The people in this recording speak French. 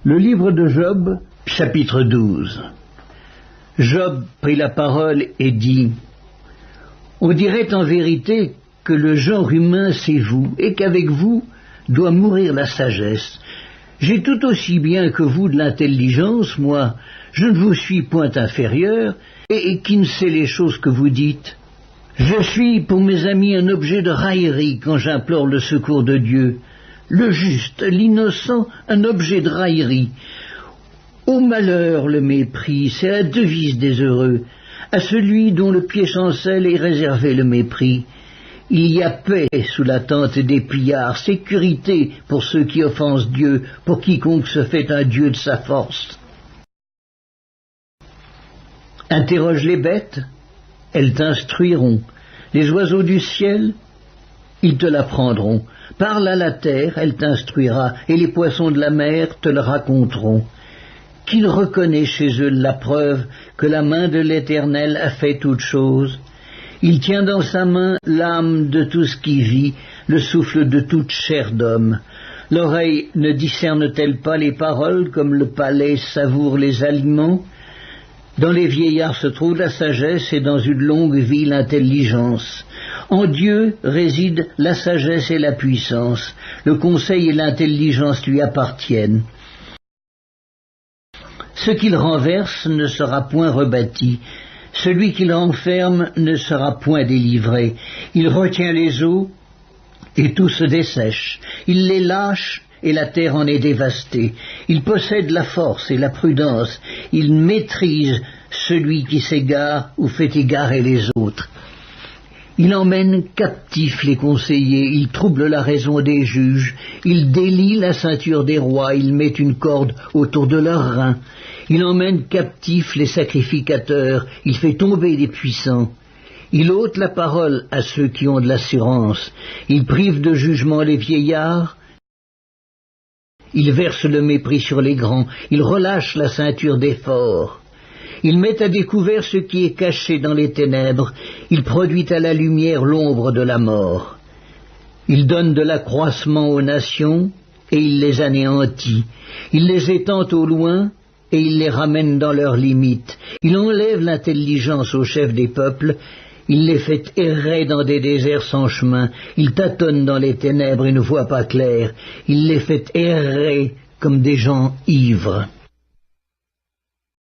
Le livre de Job, chapitre 12. Job prit la parole et dit : On dirait en vérité que le genre humain c'est vous, et qu'avec vous doit mourir la sagesse. J'ai tout aussi bien que vous de l'intelligence, moi, je ne vous suis point inférieur, et qui ne sait les choses que vous dites. Je suis pour mes amis un objet de raillerie quand j'implore le secours de Dieu. Le juste, l'innocent, un objet de raillerie. Au malheur le mépris, c'est la devise des heureux. À celui dont le pied chancelle est réservé le mépris. Il y a paix sous la tente des pillards, sécurité pour ceux qui offensent Dieu, pour quiconque se fait un Dieu de sa force. Interroge les bêtes, elles t'instruiront. Les oiseaux du ciel, ils te l'apprendront. Parle à la terre, elle t'instruira, et les poissons de la mer te le raconteront. Qu'il reconnaît chez eux la preuve que la main de l'Éternel a fait toutes choses. Il tient dans sa main l'âme de tout ce qui vit, le souffle de toute chair d'homme. L'oreille ne discerne-t-elle pas les paroles comme le palais savoure les aliments? Dans les vieillards se trouve la sagesse et dans une longue vie l'intelligence. En Dieu réside la sagesse et la puissance. Le conseil et l'intelligence lui appartiennent. Ce qu'il renverse ne sera point rebâti. Celui qu'il renferme ne sera point délivré. Il retient les eaux et tout se dessèche. Il les lâche et la terre en est dévastée. Il possède la force et la prudence. Il maîtrise celui qui s'égare ou fait égarer les autres. Il emmène captifs les conseillers, il trouble la raison des juges, il délie la ceinture des rois, il met une corde autour de leurs reins. Il emmène captifs les sacrificateurs, il fait tomber des puissants. Il ôte la parole à ceux qui ont de l'assurance, il prive de jugement les vieillards. Il verse le mépris sur les grands, il relâche la ceinture des forts. Il met à découvert ce qui est caché dans les ténèbres, il produit à la lumière l'ombre de la mort. Il donne de l'accroissement aux nations, et il les anéantit. Il les étend au loin, et il les ramène dans leurs limites. Il enlève l'intelligence aux chefs des peuples, il les fait errer dans des déserts sans chemin, il tâtonne dans les ténèbres et ne voit pas clair, il les fait errer comme des gens ivres.